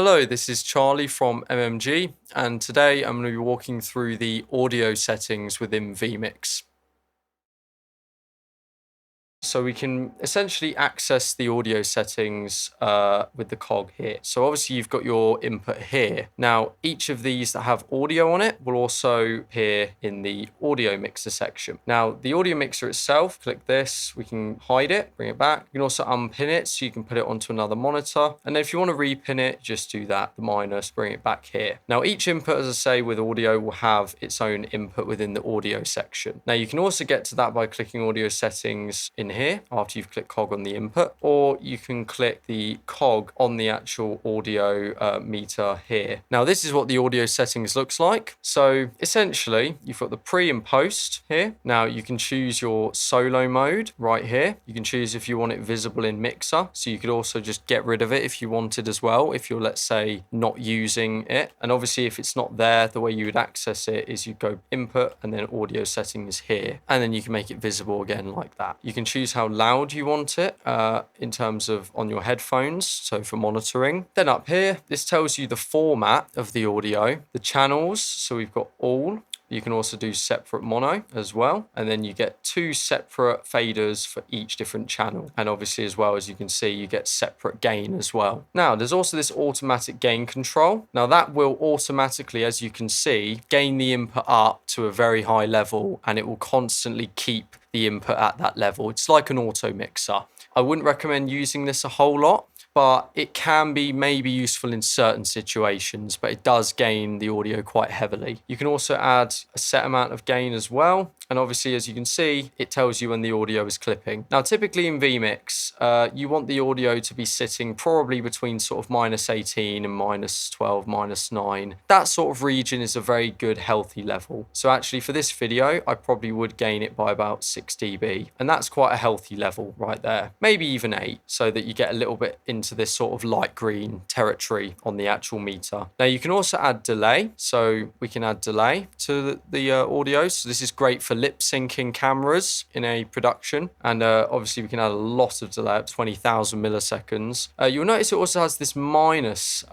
Hello, this is Charlie from MMG, and today I'm going to be walking through the audio settings within VMIX. So we can essentially access the audio settings with the cog here. So obviously you've got your input here. Now, each of these that have audio on it will also appear in the audio mixer section. Now, the audio mixer itself, click this, we can hide it, bring it back. You can also unpin it so you can put it onto another monitor. And then if you want to repin it, just do that, the minus, bring it back here. Now, each input, as I say, with audio will have its own input within the audio section. Now, you can also get to that by clicking audio settings in here after you've clicked cog on the input, or you can click the cog on the actual audio meter here. Now this is what the audio settings looks like. So essentially you've got the pre and post here. Now you can choose your solo mode right here. You can choose if you want it visible in mixer, so you could also just get rid of it if you wanted as well, if you're, let's say, not using it. And obviously if it's not there, the way you would access it is you go input and then audio settings here, and then you can make it visible again like that. You can choose how loud you want it in terms of on your headphones, so for monitoring. Then up here, this tells you the format of the audio, the channels, so we've got all. You can also do separate mono as well. And then you get two separate faders for each different channel. And obviously as well, as you can see, you get separate gain as well. Now, there's also this automatic gain control. Now that will automatically, as you can see, gain the input up to a very high level, and it will constantly keep the input at that level. It's like an auto mixer. I wouldn't recommend using this a whole lot, but it can be maybe useful in certain situations, but it does gain the audio quite heavily. You can also add a set amount of gain as well. And obviously, as you can see, it tells you when the audio is clipping. Now, typically in VMIX, you want the audio to be sitting probably between sort of -18 and -12, -9. That sort of region is a very good, healthy level. So actually for this video, I probably would gain it by about 6 dB. And that's quite a healthy level right there. Maybe even 8, so that you get a little bit into this sort of light green territory on the actual meter. Now, you can also add delay. So we can add delay to the audio. So this is great for lip syncing cameras in a production, and obviously we can add a lot of delay, up to 20,000 milliseconds. You'll notice it also has this minus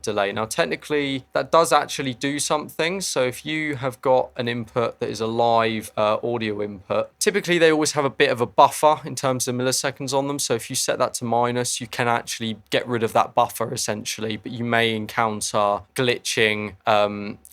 delay. Now technically that does actually do something. So if you have got an input that is a live audio input, typically they always have a bit of a buffer in terms of milliseconds on them. So if you set that to minus, you can actually get rid of that buffer essentially, but you may encounter glitching,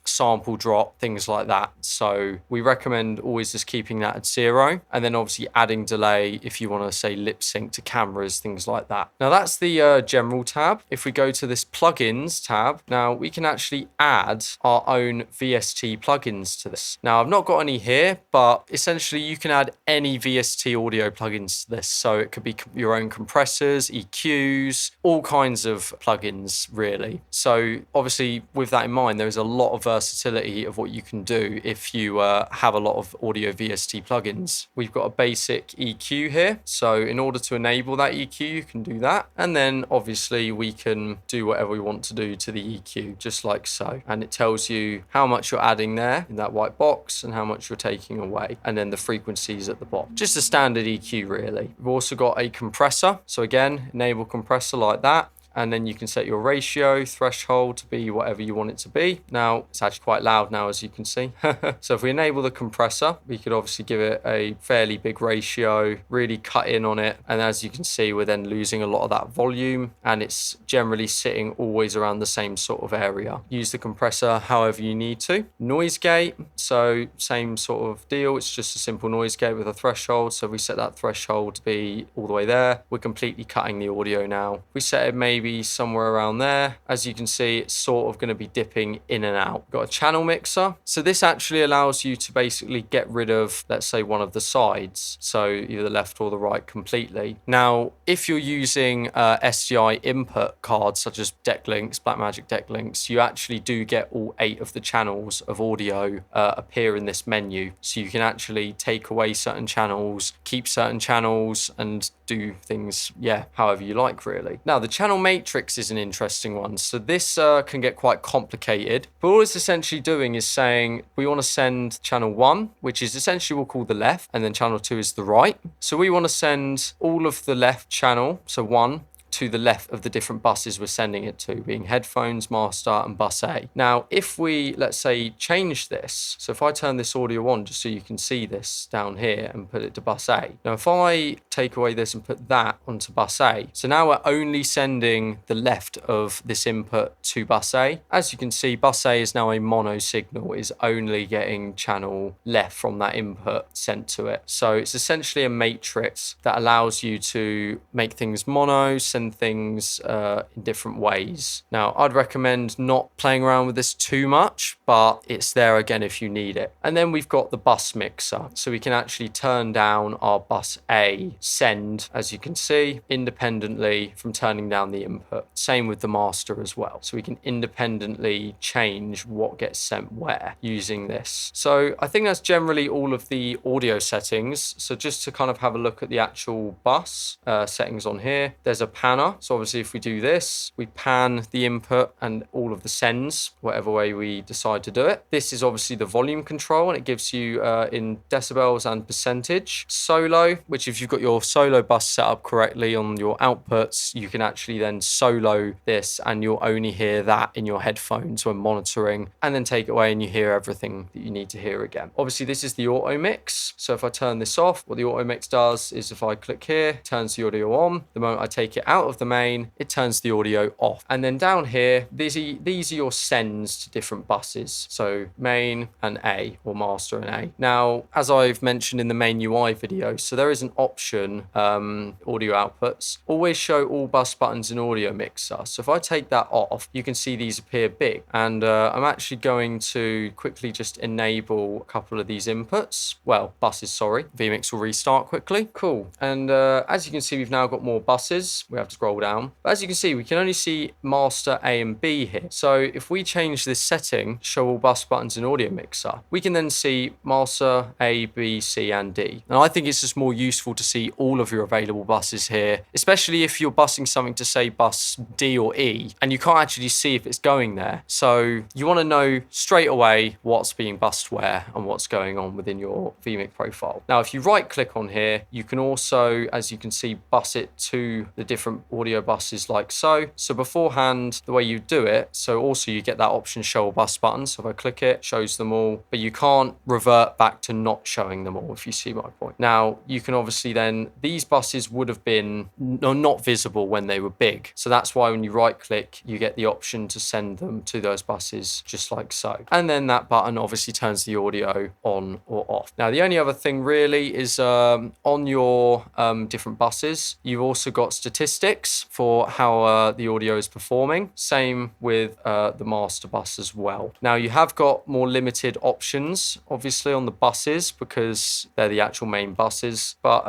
sample drop, things like that. So we recommend always just keeping that at 0, and then obviously adding delay if you want to say lip sync to cameras, things like that. Now that's the general tab. If we go to this plugins tab, now we can actually add our own VST plugins to this. Now I've not got any here, but essentially you can add any VST audio plugins to this. So it could be your own compressors, EQs, all kinds of plugins really. So obviously with that in mind, there is a lot of versatility of what you can do if you have a lot of audio VST plugins. We've got a basic EQ here. So in order to enable that EQ, you can do that. And then obviously we can do whatever we want to do to the EQ, just like so. And it tells you how much you're adding there in that white box and how much you're taking away. And then the frequencies at the bottom. Just a standard EQ really. We've also got a compressor. So again, enable compressor like that. And then you can set your ratio threshold to be whatever you want it to be. Now, it's actually quite loud now, as you can see. So if we enable the compressor, we could obviously give it a fairly big ratio, really cut in on it. And as you can see, we're then losing a lot of that volume, and it's generally sitting always around the same sort of area. Use the compressor however you need to. Noise gate, so same sort of deal. It's just a simple noise gate with a threshold. So if we set that threshold to be all the way there, we're completely cutting the audio now. If we set it maybe somewhere around there, as you can see, it's sort of going to be dipping in and out. Got a channel mixer. So this actually allows you to basically get rid of, let's say, one of the sides. So either the left or the right completely. Now, if you're using SDI input cards, such as deck links, Blackmagic deck links, you actually do get all 8 of the channels of audio appear in this menu. So you can actually take away certain channels, keep certain channels, and do things, yeah, however you like, really. Now, the channel matrix is an interesting one. So this can get quite complicated, but all it's essentially doing is saying we want to send channel 1, which is essentially we'll call the left, and then channel 2 is the right. So we want to send all of the left channel, so 1, to the left of the different buses we're sending it to, being headphones, master, and bus A. Now, if we, let's say, change this, so if I turn this audio on just so you can see this down here and put it to bus A. Now, if I take away this and put that onto bus A, so now we're only sending the left of this input to bus A. As you can see, bus A is now a mono signal, is only getting channel left from that input sent to it. So it's essentially a matrix that allows you to make things mono, send things in different ways. Now, I'd recommend not playing around with this too much, but it's there again if you need it. And then we've got the bus mixer. So we can actually turn down our bus A send, as you can see, independently from turning down the input. Same with the master as well. So we can independently change what gets sent where using this. So I think that's generally all of the audio settings. So just to kind of have a look at the actual bus settings on here, there's a panner. So obviously if we do this, we pan the input and all of the sends, whatever way we decide to do it. This is obviously the volume control, and it gives you in decibels and percentage. Solo, which if you've got your solo bus set up correctly on your outputs, you can actually then solo this and you'll only hear that in your headphones when monitoring, and then take it away and you hear everything that you need to hear again. Obviously this is the auto mix. So if I turn this off, what the auto mix does is if I click here, it turns the audio on. The moment I take it out of the main, it turns the audio off. And then down here, these are your sends to different buses. So main and A, or master and A. Now, as I've mentioned in the main UI video, so there is an option, audio outputs, always show all bus buttons in audio mixer. So if I take that off, you can see these appear big. And I'm actually going to quickly just enable a couple of these inputs. Well, buses, sorry. VMIX will restart quickly. Cool. And as you can see, we've now got more buses. We have to scroll down. But as you can see, we can only see master A and B here. So if we change this setting, show all bus buttons in audio mixer, we can then see master A, B, C, and D. And I think it's just more useful to see all of your available buses here, especially if you're busing something to say bus D or E, and you can't actually see if it's going there. So you want to know straight away what's being bussed where and what's going on within your VMIX profile. Now, if you right click on here, you can also, as you can see, bus it to the different audio buses like so. So beforehand, the way you do it, so also you get that option show all bus buttons. So if I click it, shows them all, but you can't revert back to not showing them all, if you see my point. Now, you can obviously then, these buses would have been not visible when they were big. So that's why when you right click, you get the option to send them to those buses just like so. And then that button obviously turns the audio on or off. Now, the only other thing really is on your different buses, you've also got statistics for how the audio is performing. Same with the master bus as well. Now, you have got more limited options, obviously, on the buses because they're the actual main buses. But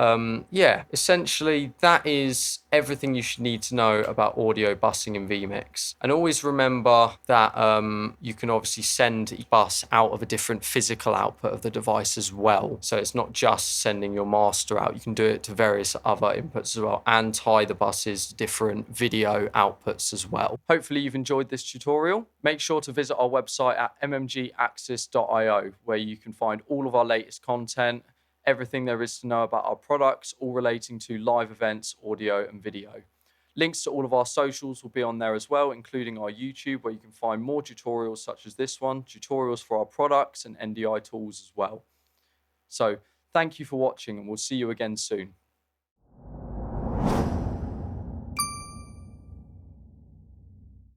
yeah, essentially, that is everything you should need to know about audio busing in VMIX. And always remember that you can obviously send each bus out of a different physical output of the device as well. So it's not just sending your master out. You can do it to various other inputs as well, and tie the buses to different video outputs as well. Hopefully you've enjoyed this tutorial. Make sure to visit our website at mmgaxis.io, where you can find all of our latest content, everything there is to know about our products, all relating to live events, audio and video. Links to all of our socials will be on there as well, including our YouTube, where you can find more tutorials such as this one, tutorials for our products and NDI tools as well. So thank you for watching, and we'll see you again soon.